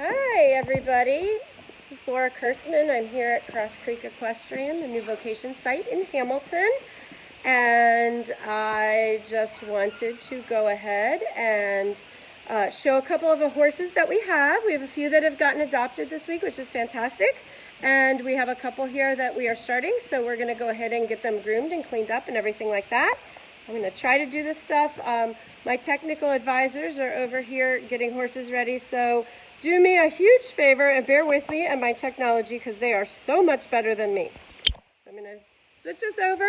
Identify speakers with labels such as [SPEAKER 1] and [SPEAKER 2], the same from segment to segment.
[SPEAKER 1] Hi everybody, this is Laura Kurtzman. I'm here at Cross Creek Equestrian, the new Vocations site in Hamilton, and I just wanted to go ahead and show a couple of the horses that we have. We have a few that have gotten adopted this week, which is fantastic, and we have a couple here that we are starting, so we're going to go ahead and get them groomed and cleaned up and everything like that. I'm going to try to do this stuff. My technical advisors are over here getting horses ready, so do me a huge favor and bear with me and my technology because they are so much better than me. So I'm going to switch this over,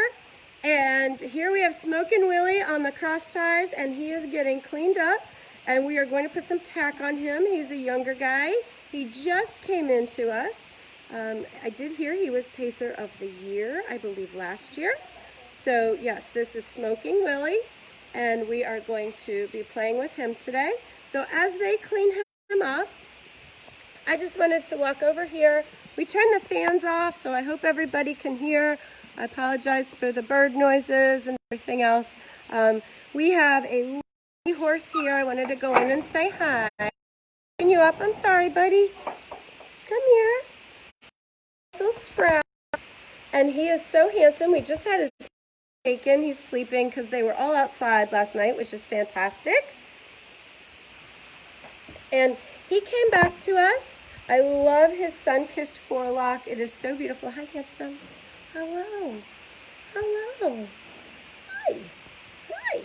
[SPEAKER 1] and here we have Smokin Willie on the cross ties, and he is getting cleaned up, and we are going to put some tack on him. He's a younger guy. He just came into us. I did hear he was Pacer of the Year, I believe last year. So yes, this is Smokin Willie, and we are going to be playing with him today. So as they clean him up, I just wanted to walk over here. We turned the fans off, so I hope everybody can hear. I apologize for the bird noises and everything else. We have a lovely horse here. I wanted to go in and say hi. Picking you up. I'm sorry, buddy. Come here. So sprouts, and he is so handsome. We just had his taken. He's sleeping because they were all outside last night, which is fantastic. And he came back to us. I love his sun-kissed forelock. It is so beautiful. Hi, handsome. Hello. Hello. Hi. Hi.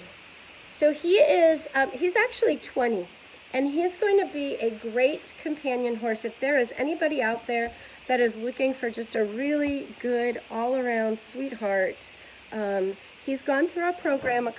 [SPEAKER 1] So he is, he's actually 20, and he's going to be a great companion horse. If there is anybody out there that is looking for just a really good all-around sweetheart, he's gone through our program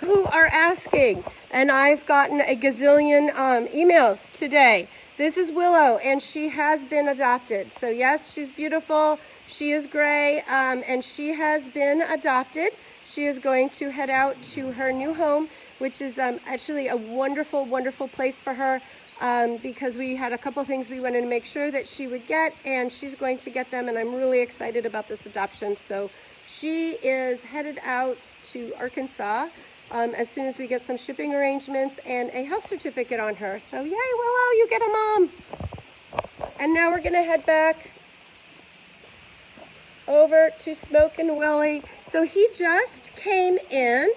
[SPEAKER 1] who are asking, and I've gotten a gazillion emails today. This is Willow, and she has been adopted. So yes, she's beautiful. She is gray, and she has been adopted. She is going to head out to her new home, which is actually a wonderful, wonderful place for her, because we had a couple things we wanted to make sure that she would get, and she's going to get them, and I'm really excited about this adoption. So she is headed out to Arkansas as soon as we get some shipping arrangements and a health certificate on her. So yay, Willow, you get a mom. And now we're gonna head back over to Smokin Willie. So he just came in.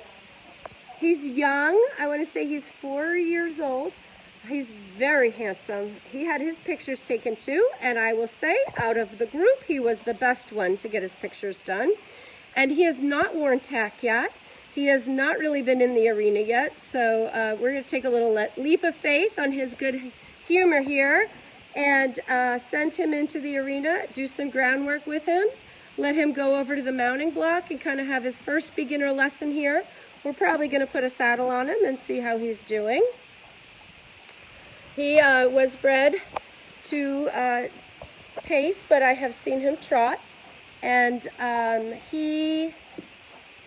[SPEAKER 1] He's young. I want to say he's 4 years old. He's very handsome. He had his pictures taken too, and I will say out of the group, he was the best one to get his pictures done. And he has not worn tack yet. He has not really been in the arena yet, so we're going to take a little leap of faith on his good humor here and send him into the arena, do some groundwork with him, let him go over to the mounting block and kind of have his first beginner lesson here. We're probably going to put a saddle on him and see how he's doing. He was bred to pace, but I have seen him trot, and he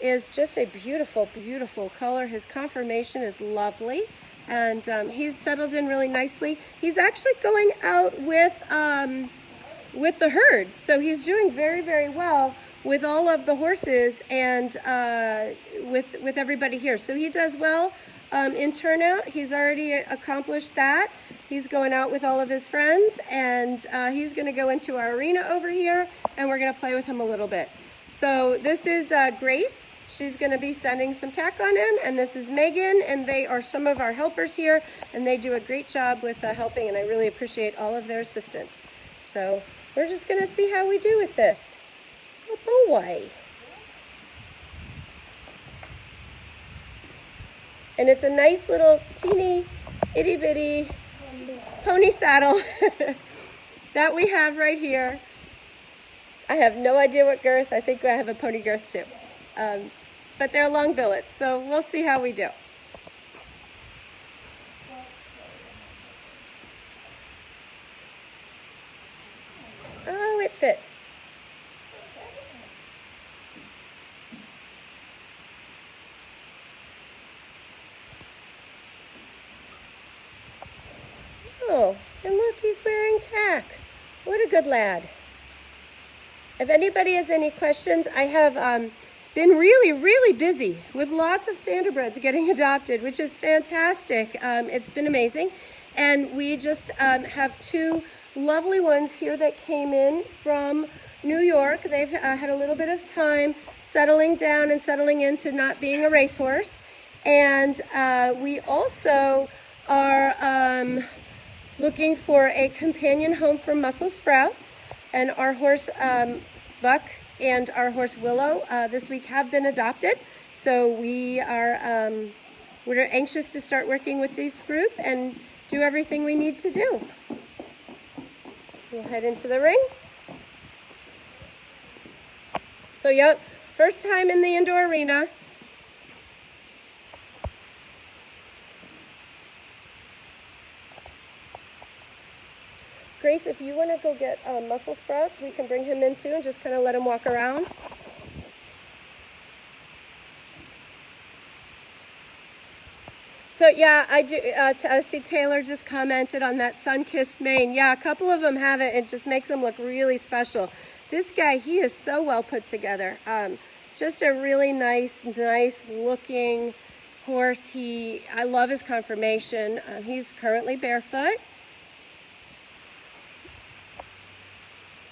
[SPEAKER 1] is just a beautiful, beautiful color. His conformation is lovely, and he's settled in really nicely. He's actually going out with the herd, so he's doing very, very well with all of the horses and with everybody here. So he does well in turnout. He's already accomplished that. He's going out with all of his friends, and he's going to go into our arena over here, and we're going to play with him a little bit. So this is Grace. She's going to be sending some tack on him, and this is Megan, and they are some of our helpers here, and they do a great job with helping, and I really appreciate all of their assistance. So we're just going to see how we do with this. Oh boy. And it's a nice little teeny itty bitty pony saddle that we have right here. I have no idea what girth. I think I have a pony girth too. but they're long billets, so we'll see how we do. Oh, it fits. Oh, and look, he's wearing Tack. What a good lad. If anybody has any questions, I have been really busy with lots of standardbreds getting adopted, which is fantastic. It's been amazing. And we just have two lovely ones here that came in from New York. They've had a little bit of time settling down and settling into not being a racehorse. And we also are looking for a companion home for Muscle Sprouts. And our horse Buck and our horse Willow this week have been adopted. So we're anxious to start working with this group and do everything we need to do. We'll head into the ring. So yep, first time in the indoor arena. Grace, if you want to go get Muscle Sprouts, we can bring him in too and just kind of let him walk around. So yeah, I do. I see Taylor just commented on that sun-kissed mane. Yeah, a couple of them have it. It just makes them look really special. This guy, he is so well put together. Just a really nice looking horse. I love his conformation. He's currently barefoot.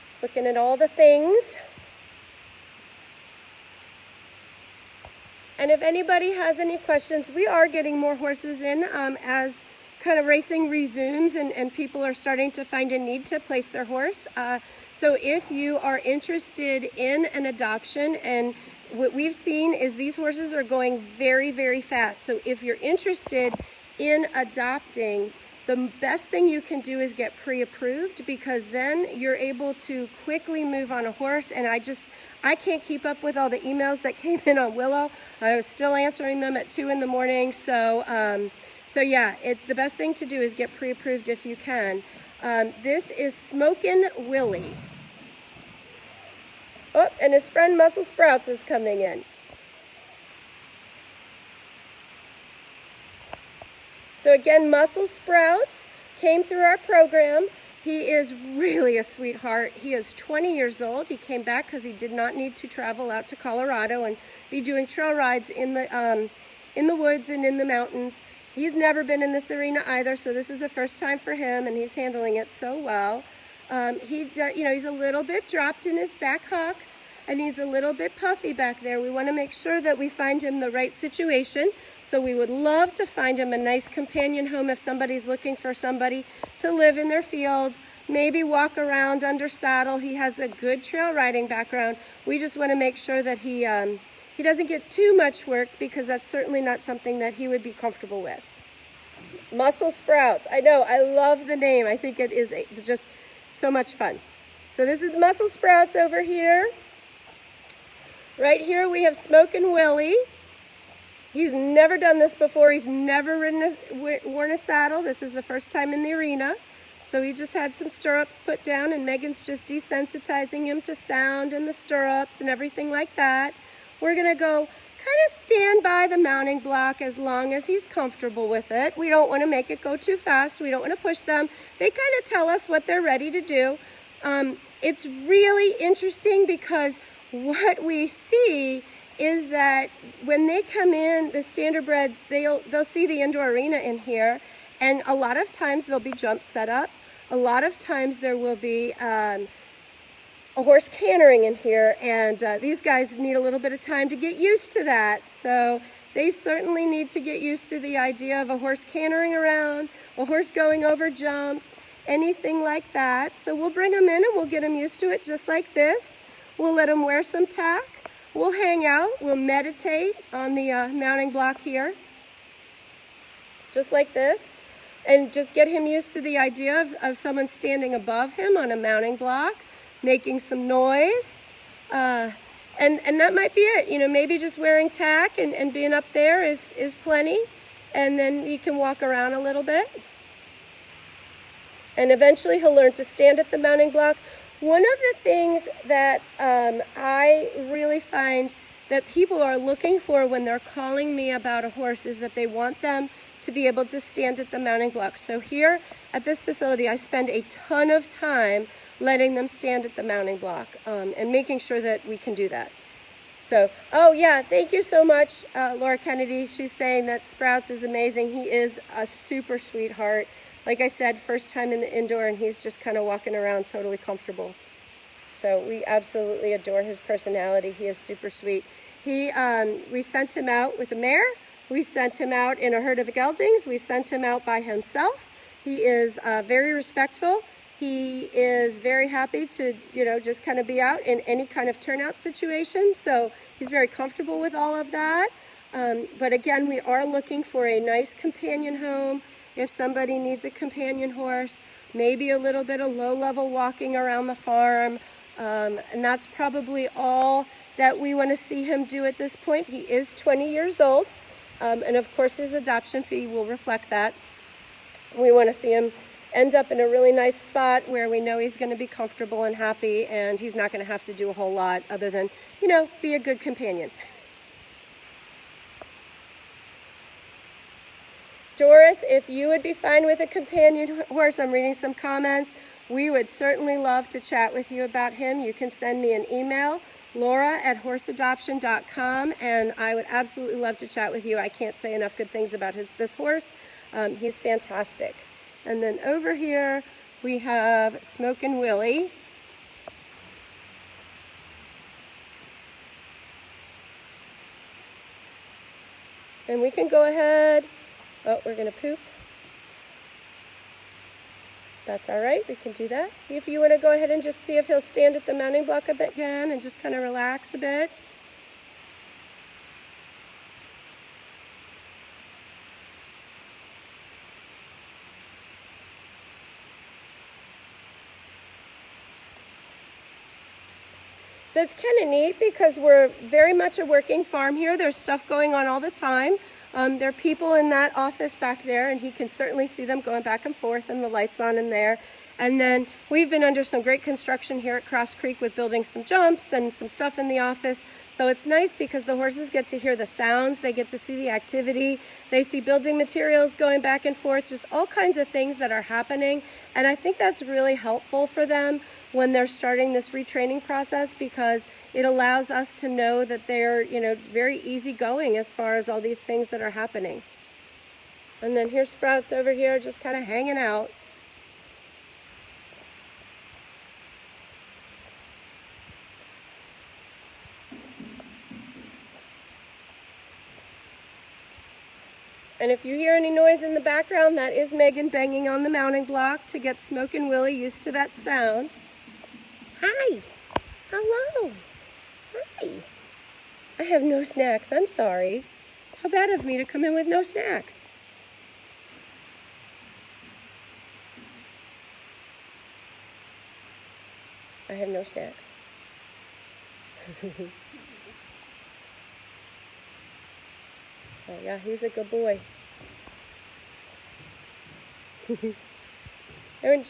[SPEAKER 1] He's looking at all the things. And if anybody has any questions, we are getting more horses in as kind of racing resumes and people are starting to find a need to place their horse. So if you are interested in an adoption, and what we've seen is these horses are going very fast. So if you're interested in adopting, the best thing you can do is get pre-approved, because then you're able to quickly move on a horse. And I can't keep up with all the emails that came in on Willow. I was still answering them at 2 in the morning. So yeah, the best thing to do is get pre-approved if you can. This is Smokin Willie. Oh, and his friend Muscle Sprouts is coming in. So again, Muscle Sprouts came through our program. He is really a sweetheart. He is 20 years old. He came back because he did not need to travel out to Colorado and be doing trail rides in the woods and in the mountains. He's never been in this arena either, so this is the first time for him, and he's handling it so well. He's a little bit dropped in his back hocks, and he's a little bit puffy back there. We want to make sure that we find him the right situation. So we would love to find him a nice companion home if somebody's looking for somebody to live in their field, maybe walk around under saddle. He has a good trail riding background. We just want to make sure that he doesn't get too much work, because that's certainly not something that he would be comfortable with. Muscle Sprouts. I know, I love the name. I think it is just so much fun. So this is Muscle Sprouts over here. Right here we have Smokin Willie. He's never done this before. He's never worn a saddle. This is the first time in the arena. So he just had some stirrups put down, and Megan's just desensitizing him to sound and the stirrups and everything like that. We're gonna go kind of stand by the mounting block as long as he's comfortable with it. We don't want to make it go too fast. We don't want to push them. They kind of tell us what they're ready to do. It's really interesting, because what we see is that when they come in, the standardbreds, they'll see the indoor arena in here, and a lot of times there'll be jumps set up. A lot of times there will be a horse cantering in here, and these guys need a little bit of time to get used to that. So they certainly need to get used to the idea of a horse cantering around, a horse going over jumps, anything like that. So we'll bring them in and we'll get them used to it just like this. We'll let them wear some tack. We'll hang out, we'll meditate on the mounting block here, just like this, and just get him used to the idea of someone standing above him on a mounting block, making some noise. And that might be it. You know, maybe just wearing tack and being up there is plenty. And then he can walk around a little bit. And eventually he'll learn to stand at the mounting block. One of the things that I really find that people are looking for when they're calling me about a horse is that they want them to be able to stand at the mounting block. So here at this facility, I spend a ton of time letting them stand at the mounting block and making sure that we can do that. So, oh yeah, thank you so much, Laura Kennedy. She's saying that Sprouts is amazing. He is a super sweetheart. Like I said, first time in the indoor, and he's just kind of walking around totally comfortable. So we absolutely adore his personality. He is super sweet. We sent him out with a mare. We sent him out in a herd of geldings. We sent him out by himself. He is very respectful. He is very happy to, you know, just kind of be out in any kind of turnout situation. So he's very comfortable with all of that. But again, we are looking for a nice companion home. If somebody needs a companion horse, maybe a little bit of low-level walking around the farm. And that's probably all that we want to see him do at this point. He is 20 years old. And of course, his adoption fee will reflect that. We want to see him end up in a really nice spot where we know he's going to be comfortable and happy, and he's not going to have to do a whole lot other than, you know, be a good companion. Doris, if you would be fine with a companion horse, I'm reading some comments. We would certainly love to chat with you about him. You can send me an email, laura@horseadoption.com, and I would absolutely love to chat with you. I can't say enough good things about this horse. He's fantastic. And then over here, we have Smokin Willie. And we can go ahead. Oh, we're going to poop. That's all right. We can do that. If you want to go ahead and just see if he'll stand at the mounting block a bit again and just kind of relax a bit. So it's kind of neat because we're very much a working farm here. There's stuff going on all the time. There are people in that office back there, and he can certainly see them going back and forth, and the lights on in there. And then we've been under some great construction here at Cross Creek with building some jumps and some stuff in the office. So it's nice because the horses get to hear the sounds, they get to see the activity, they see building materials going back and forth, just all kinds of things that are happening. And I think that's really helpful for them when they're starting this retraining process, because it allows us to know that they're, you know, very easygoing as far as all these things that are happening. And then here's Sprouts over here just kind of hanging out. And if you hear any noise in the background, that is Megan banging on the mounting block to get Smokin Willie used to that sound. Hi. Hello. Hi. I have no snacks. I'm sorry. How bad of me to come in with no snacks. I have no snacks. Oh yeah, he's a good boy. And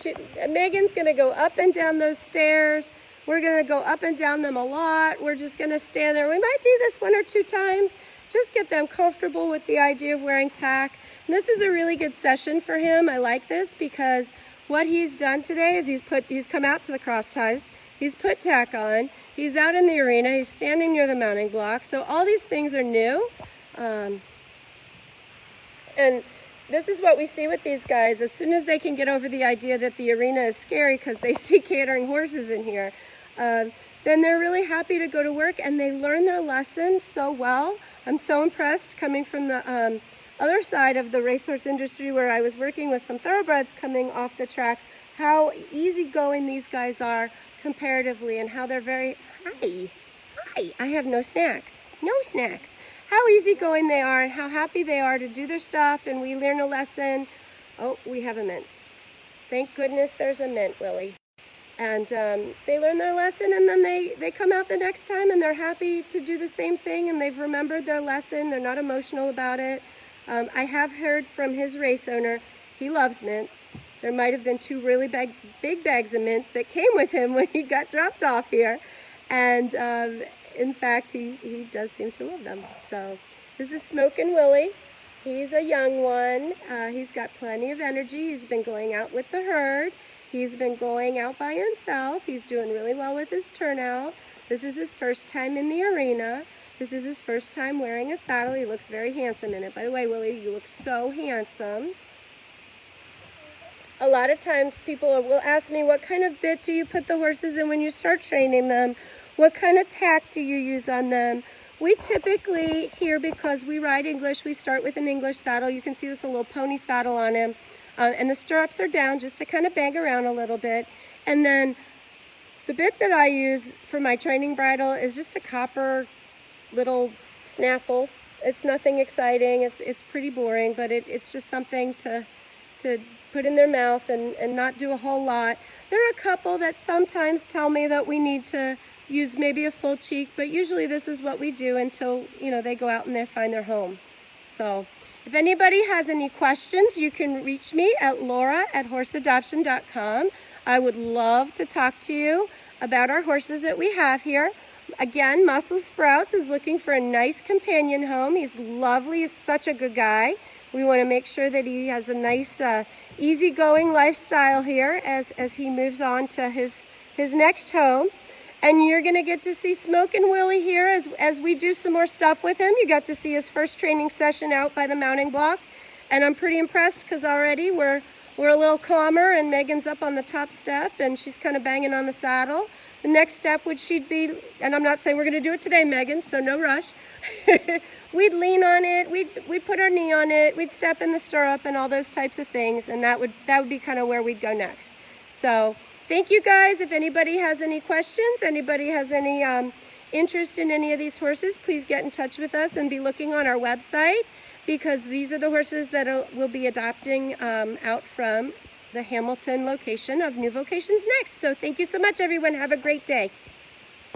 [SPEAKER 1] Megan's going to go up and down those stairs. We're going to go up and down them a lot. We're just going to stand there. We might do this 1 or 2 times. Just get them comfortable with the idea of wearing tack. And this is a really good session for him. I like this because what he's done today is he's come out to the cross ties. He's put tack on. He's out in the arena. He's standing near the mounting block. So all these things are new. And this is what we see with these guys. As soon as they can get over the idea that the arena is scary because they see catering horses in here, then they're really happy to go to work, and they learn their lesson so well. I'm so impressed coming from the other side of the racehorse industry where I was working with some thoroughbreds coming off the track, how easygoing these guys are comparatively, and how they're very, hi, I have no snacks, no snacks. How easygoing they are and how happy they are to do their stuff, and we learn a lesson. Oh, we have a mint. Thank goodness there's a mint, Willie. And they learn their lesson, and then they come out the next time and they're happy to do the same thing, and they've remembered their lesson. They're not emotional about it. I have heard from his race owner, he loves mints. There might have been 2 really big bags of mints that came with him when he got dropped off here. And in fact, he does seem to love them. So this is Smokin Willie. He's a young one. He's got plenty of energy. He's been going out with the herd. He's been going out by himself. He's doing really well with his turnout. This is his first time in the arena. This is his first time wearing a saddle. He looks very handsome in it. By the way, Willie, you look so handsome. A lot of times people will ask me, what kind of bit do you put the horses in when you start training them? What kind of tack do you use on them? We typically, here, because we ride English, we start with an English saddle. You can see this little pony saddle on him. And the stirrups are down just to kind of bang around a little bit. And then the bit that I use for my training bridle is just a copper little snaffle. It's nothing exciting. It's pretty boring, but it's just something to put in their mouth and not do a whole lot. There are a couple that sometimes tell me that we need to use maybe a full cheek, but usually this is what we do until, they go out and they find their home. So if anybody has any questions, you can reach me at laura@horseadoption.com. I would love to talk to you about our horses that we have here. Again, Muscle Sprouts is looking for a nice companion home. He's lovely. He's such a good guy. We want to make sure that he has a nice, easygoing lifestyle here as he moves on to his next home. And you're going to get to see Smokin Willie here as we do some more stuff with him. You got to see his first training session out by the mounting block. And I'm pretty impressed because already we're a little calmer, and Megan's up on the top step and she's kind of banging on the saddle. The next step she'd be, and I'm not saying we're going to do it today, Megan, so no rush. We'd lean on it, we'd put our knee on it, we'd step in the stirrup and all those types of things, and that would be kind of where we'd go next. So thank you guys. If anybody has any questions, anybody has any interest in any of these horses, please get in touch with us and be looking on our website, because these are the horses that we'll be adopting out from the Hamilton location of New Vocations next. So thank you so much, everyone. Have a great day.